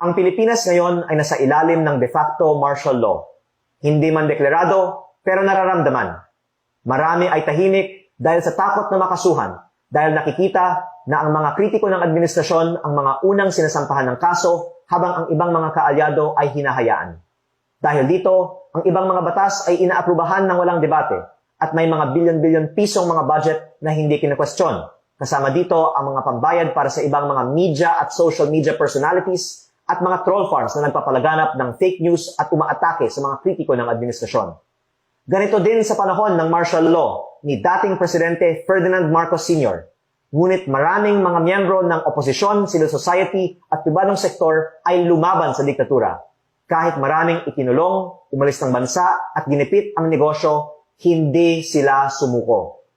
Ang Pilipinas ngayon ay nasa ilalim ng de facto martial law. Hindi man deklarado, pero nararamdaman. Marami ay tahimik dahil sa takot na makasuhan, dahil nakikita na ang mga kritiko ng administrasyon ang mga unang sinasampahan ng kaso habang ang ibang mga kaalyado ay hinahayaan. Dahil dito, ang ibang mga batas ay inaaprubahan ng walang debate at may mga bilyon-bilyon pisong mga budget na hindi kinekwestiyon. Kasama dito ang mga pambayad para sa ibang mga media at social media personalities at mga troll farms na nagpapalaganap ng fake news at umaatake sa mga kritiko ng administrasyon. Ganito din sa panahon ng martial law ni dating Presidente Ferdinand Marcos Sr. Ngunit maraming mga miyembro ng oposisyon, civil society at pribadong sektor ay lumaban sa diktatura. Kahit maraming ikinulong, umalis ng bansa at ginipit ang negosyo, hindi sila sumuko.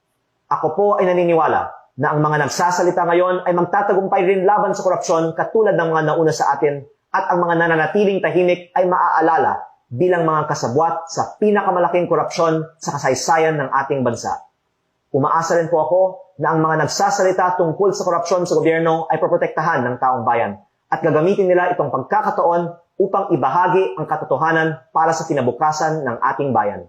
Ako po ay naniniwala na ang mga nagsasalita ngayon ay magtatagumpay rin laban sa korupsyon katulad ng mga nauna sa atin at ang mga nananatiling tahimik ay maaalala bilang mga kasabwat sa pinakamalaking korupsyon sa kasaysayan ng ating bansa. Umaasa rin po ako na ang mga nagsasalita tungkol sa korupsyon sa gobyerno ay poprotektahan ng taong bayan at gagamitin nila itong pagkakataon upang ibahagi ang katotohanan para sa kinabukasan ng ating bayan.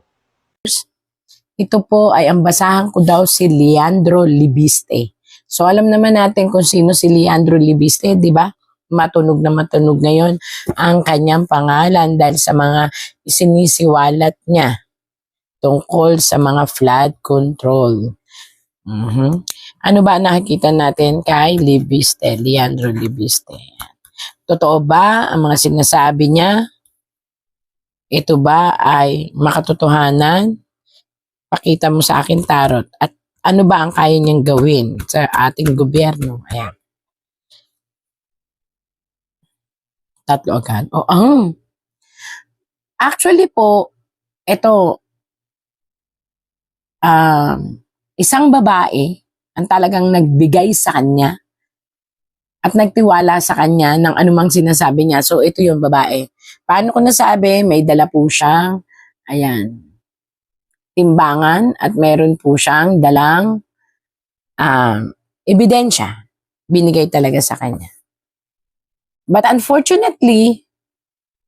Ito po ay ang basahan ko daw si Leandro Libiste. So alam naman natin kung sino si Leandro Libiste, di ba? Matunog na matunog ngayon ang kanyang pangalan dahil sa mga isinisiwalat niya tungkol sa mga flood control. Ano ba nakikita natin kay Libiste, Leandro Libiste? Totoo ba ang mga sinasabi niya? Ito ba ay makatotohanan? Pakita mo sa akin, Tarot. At ano ba ang kaya niyang gawin sa ating gobyerno? Ayan. Tatlo agad. Actually po, ito, isang babae ang talagang nagbigay sa kanya at nagtiwala sa kanya ng anumang sinasabi niya. So, ito yung babae. Paano ko nasabi? May dala po siyang, ayan, timbangan at meron po siyang dalang ebidensya. Binigay talaga sa kanya. But unfortunately,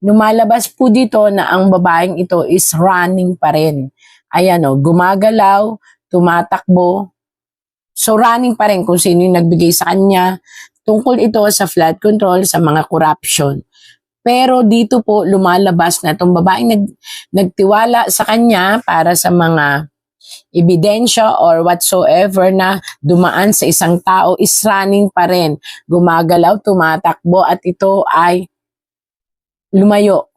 lumalabas po dito na ang babaeng ito is running pa rin. Ayan o, gumagalaw, tumatakbo. So running pa rin kung sino yung nagbigay sa kanya. Tungkol ito sa flood control, sa mga corruption. Pero dito po lumalabas na itong babaeng nagtiwala sa kanya para sa mga ebidensya or whatsoever na dumaan sa isang tao is running pa rin. Gumagalaw, tumatakbo at ito ay lumayo.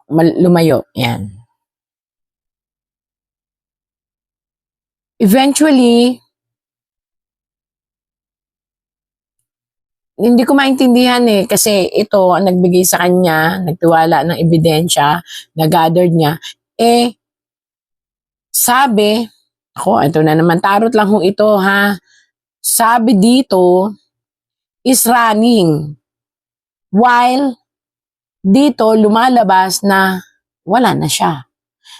Yan. Eventually, hindi ko maintindihan kasi ito ang nagbigay sa kanya, nagtiwala ng ebidensya, na-gathered niya. Sabi, ito na naman, tarot lang ito ha. Sabi dito, is running. While dito lumalabas na wala na siya.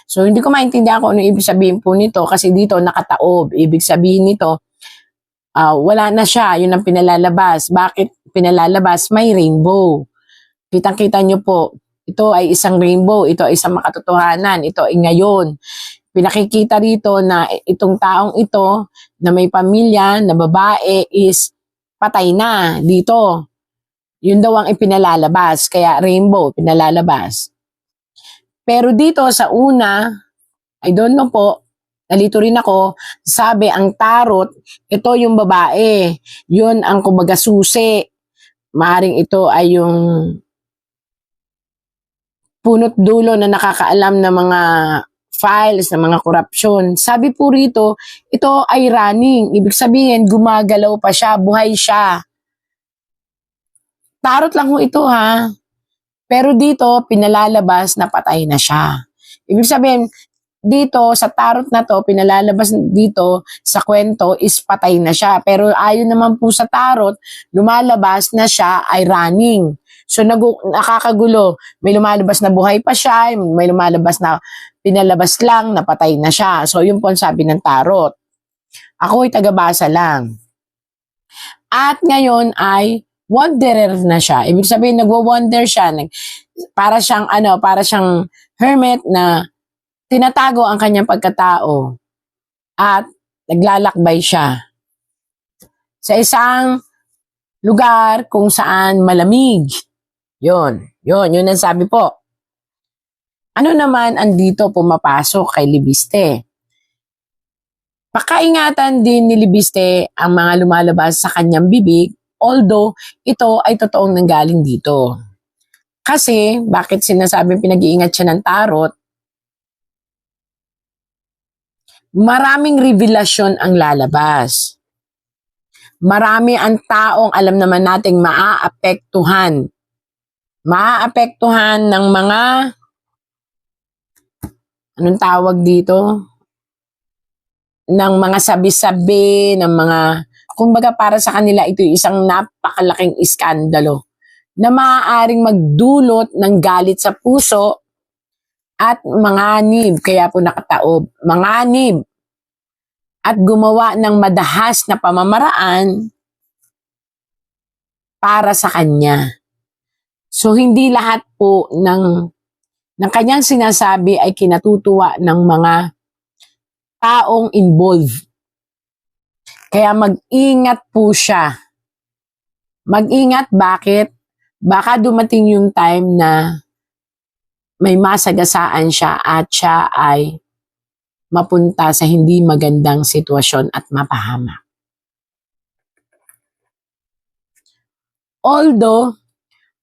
So hindi ko maintindihan kung ano ibig sabihin po nito kasi dito nakataob. Ibig sabihin nito, wala na siya, yun ang pinalalabas. Bakit pinalalabas? May rainbow. Kitang-kita nyo po, ito ay isang rainbow, ito ay isang makatotohanan, ito ay ngayon. Pinakikita rito na itong taong ito, na may pamilya, na babae, is patay na dito. Yun daw ang ipinalalabas, kaya rainbow, pinalalabas. Pero dito sa una, I don't know po, nalito rin ako, sabi ang tarot, ito yung babae, yun ang kumbaga susi. Maaring ito ay yung punot dulo na nakakaalam ng mga files, ng mga korupsyon. Sabi po rito, ito ay running. Ibig sabihin, gumagalaw pa siya, buhay siya. Tarot lang ho ito ha. Pero dito, pinalalabas na patay na siya. Ibig sabihin, dito sa tarot na to, pinalalabas dito sa kwento is patay na siya. Pero ayon naman po sa tarot, lumalabas na siya ay running. So nakakagulo. May lumalabas na buhay pa siya, may lumalabas na pinalabas lang, na patay na siya. So yun po ang sabi ng tarot. Ako ay tagabasa lang. At ngayon ay wanderer na siya. Ibig sabihin, nagwo-wander siya. Para siyang hermit na tinatago ang kanyang pagkatao at naglalakbay siya sa isang lugar kung saan malamig. Yun ang sabi po. Ano naman andito pumapasok kay Libiste? Pakaingatan din ni Libiste ang mga lumalabas sa kanyang bibig, although ito ay totoong nanggaling dito. Kasi, bakit sinasabing pinag-iingat siya ng tarot? Maraming revelasyon ang lalabas. Marami ang taong alam naman nating maaapektuhan. Maaapektuhan ng mga, anong tawag dito? Ng mga sabi-sabi, ng mga, kumbaga para sa kanila ito isang napakalaking iskandalo na maaaring magdulot ng galit sa puso at manganib, kaya po nakataob, manganib at gumawa ng madahas na pamamaraan para sa kanya. So hindi lahat po ng kanyang sinasabi ay kinatutuwa ng mga taong involved. Kaya mag-ingat po siya. Mag-ingat, bakit? Baka dumating yung time na may masagasaan siya at siya ay mapunta sa hindi magandang sitwasyon at mapahamak. Although,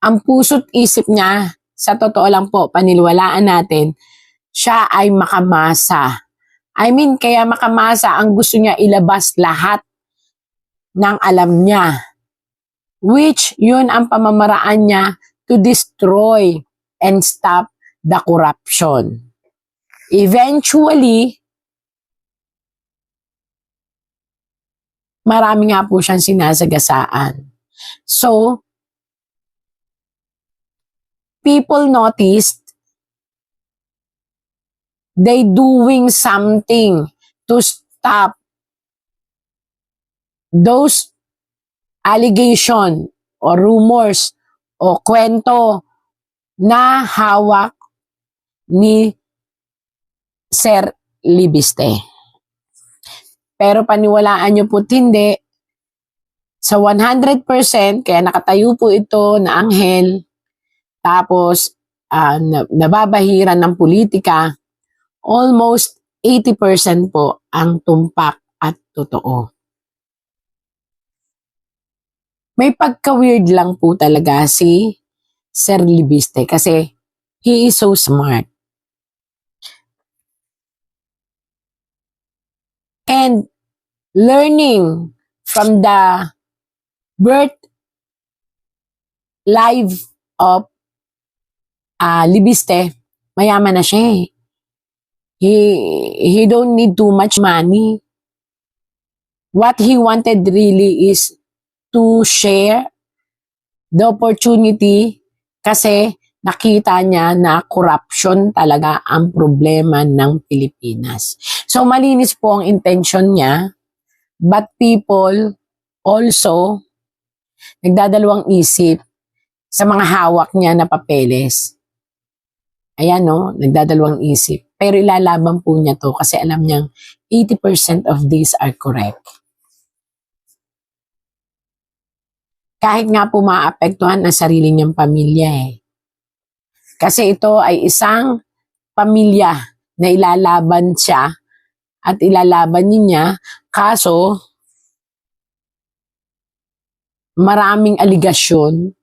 ang puso't isip niya, sa totoo lang po, paniniwalaan natin, siya ay makamasa. Kaya makamasa, ang gusto niya ilabas lahat ng alam niya. Which, yun ang pamamaraan niya to destroy and stop the corruption. Eventually, marami nga po siyang sinasagasaan. So, people noticed they doing something to stop those allegation o rumors o kwento na hawak ni Sir Libiste. Pero paniwalaan nyo po hindi, sa 100%, kaya nakatayo po ito na anghel, tapos nababahiran ng politika, almost 80% po ang tumpak at totoo. May pagka-weird lang po talaga si Sir Libiste kasi he is so smart. And learning from the birth life of Libiste, mayaman na siya eh. He don't need too much money. What he wanted really is to share the opportunity kasi nakita niya na corruption talaga ang problema ng Pilipinas. So malinis po ang intention niya, but people also nagdadalawang isip sa mga hawak niya na papeles. Ayan no, nagdadalawang isip. Pero ilalaban po niya to kasi alam niyang 80% of these are correct. Kahit nga po maapektuhan ang sarili niyang pamilya eh. Kasi ito ay isang pamilya na ilalaban siya at ilalaban niya, kaso maraming aligasyon,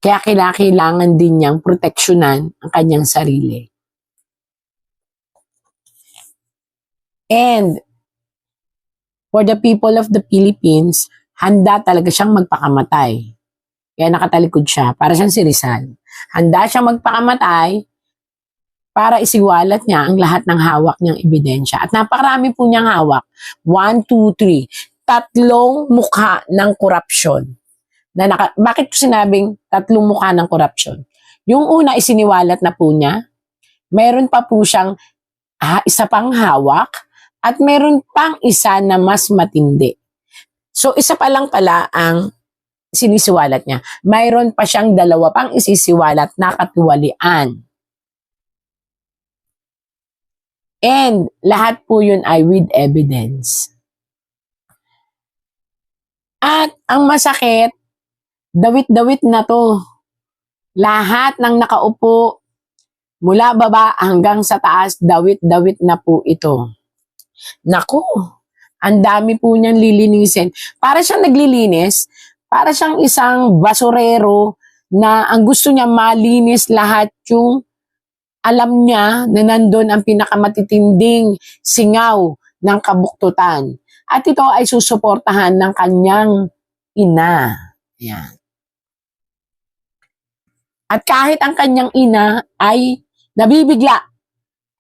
kaya kailangan din niyang proteksyonan ang kanyang sarili. And for the people of the Philippines, handa talaga siyang magpakamatay. Kaya nakatalikod siya, para siyang si Rizal. Handa siyang magpakamatay para isiwalat niya ang lahat ng hawak niyang ebidensya. At napakarami po niyang hawak. 1, 2, 3. 3 mukha ng korupsyon. Bakit ko sinabing 3 mukha ng korupsyon? Yung una isiniwalat na po niya, meron pa po siyang isa pang hawak, at meron pang isa na mas matindi. So isa pa lang pala ang sinisiwalat niya. Mayroon pa siyang 2 pang isisiwalat na katiwalian. And lahat po yun ay with evidence. At ang masakit, dawit-dawit na to. Lahat ng nakaupo, mula baba hanggang sa taas, dawit-dawit na po ito. Naku, ang dami po niyang lilinisin. Para siyang naglilinis, para siyang isang basurero na ang gusto niya malinis lahat yung alam niya na nandun ang pinakamatitinding singaw ng kabuktutan. At ito ay susuportahan ng kanyang ina. Yan. At kahit ang kanyang ina ay nabibigla.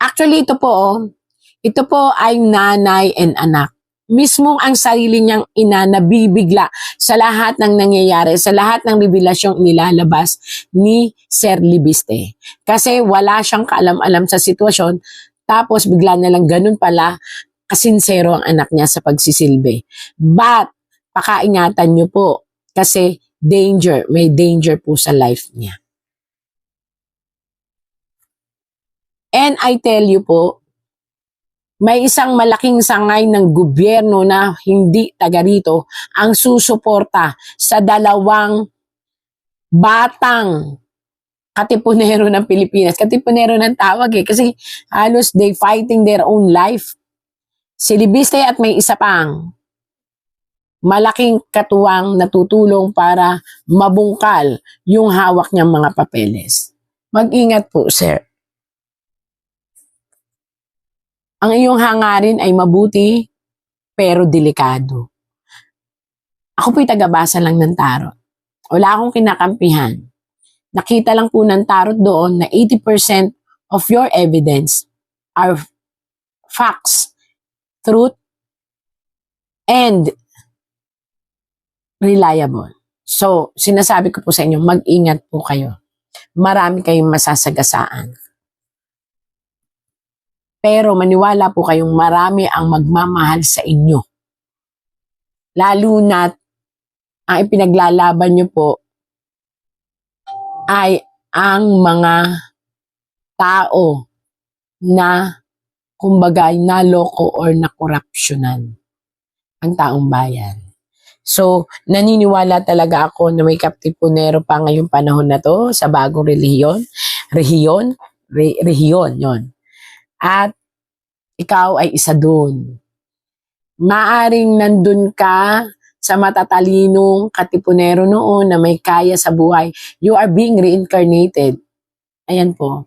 Actually, ito po ay nanay and anak. Mismong ang sarili niyang ina nabibigla sa lahat ng nangyayari, sa lahat ng revelasyong nilalabas ni Sir Libiste. Kasi wala siyang kaalam-alam sa sitwasyon, tapos bigla na lang ganun pala kasinsero ang anak niya sa pagsisilbi. But, pakaingatan niyo po kasi may danger po sa life niya. And I tell you po, may isang malaking sangay ng gobyerno na hindi taga rito ang susuporta sa 2 batang katipunero ng Pilipinas. Katipunero ng tawag kasi halos they fighting their own life. Si Libiste at may isa pang malaking katuwang natutulong para mabungkal yung hawak niyang mga papeles. Mag-ingat po, sir. Ang iyong hangarin ay mabuti, pero delikado. Ako po'y tagabasa lang ng tarot. Wala akong kinakampihan. Nakita lang po ng tarot doon na 80% of your evidence are facts, truth, and reliable. So, sinasabi ko po sa inyo, mag-ingat po kayo. Marami kayong masasagasaan. Pero maniwala po kayong marami ang magmamahal sa inyo. Lalo na't ang ipinaglalaban nyo po ay ang mga tao na kumbaga naloko or nakorupsyonan ang taong bayan. So, naniniwala talaga ako na may katipunero pa ngayong panahon na to sa bagong rehiyon, yon. At ikaw ay isa doon. Maaring nandun ka sa matatalinong katipunero noon na may kaya sa buhay. You are being reincarnated. Ayan po.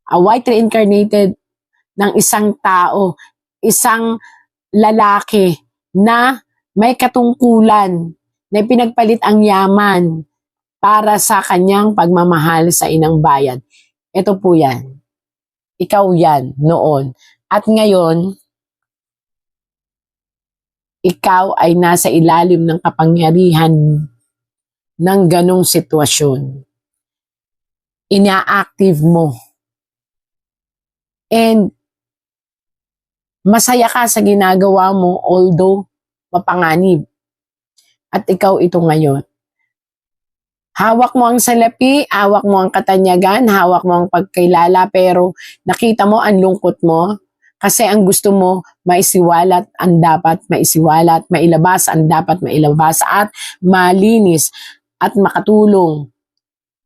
A white reincarnated ng isang tao, isang lalaki na may katungkulan na pinagpalit ang yaman para sa kanyang pagmamahal sa inang bayan. Ito po yan. Ikaw yan noon. At ngayon, ikaw ay nasa ilalim ng kapangyarihan ng ganong sitwasyon. Ina-active mo. And masaya ka sa ginagawa mo although mapanganib. At ikaw ito ngayon. Hawak mo ang salapi, hawak mo ang katanyagan, hawak mo ang pagkailala, pero nakita mo ang lungkot mo kasi ang gusto mo maisiwalat ang dapat maisiwalat, mailabas ang dapat mailabas at malinis at makatulong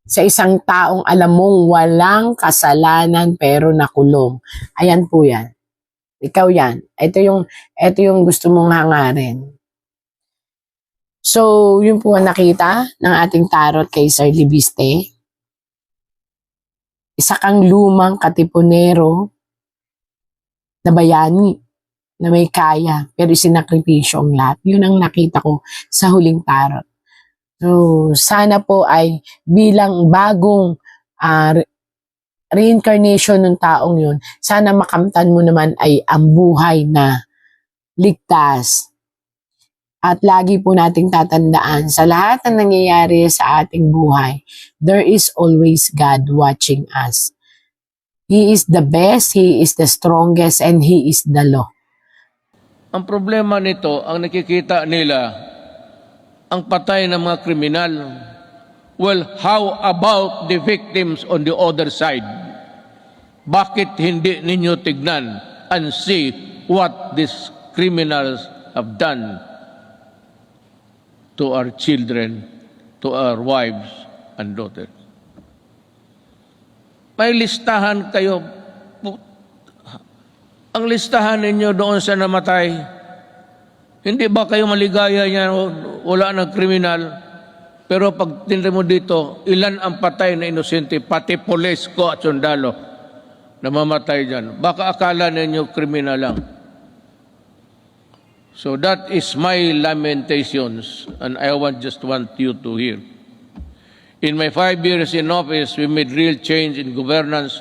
sa isang taong alam mong walang kasalanan pero nakulong. Ayan po yan. Ikaw yan. Ito yung gusto mong hangarin. So, yun po ang nakita ng ating tarot kay Sir Libiste. Isa kang lumang katipunero na bayani, na may kaya, pero isinakripisyo ang lahat. Yun ang nakita ko sa huling tarot. So, sana po ay bilang bagong reincarnation ng taong yun, sana makamtan mo naman ay ang buhay na ligtas. At lagi po nating tatandaan sa lahat ng nangyayari sa ating buhay, there is always God watching us. He is the best, He is the strongest, and He is the law. Ang problema nito, ang nakikita nila, ang patay ng mga kriminal. Well, how about the victims on the other side? Bakit hindi ninyo tignan and see what these criminals have done to our children, to our wives and daughters? May listahan kayo. Ang listahan ninyo doon sa namatay, hindi ba kayo maligaya niya, wala ng kriminal? Pero pag tinry mo dito, ilan ang patay na inosente, pati pulis ko at sundalo na mamatay dyan. Baka akala ninyo kriminal lang. So that is my lamentations, and I just want you to hear. In my 5 years in office, we made real change in governance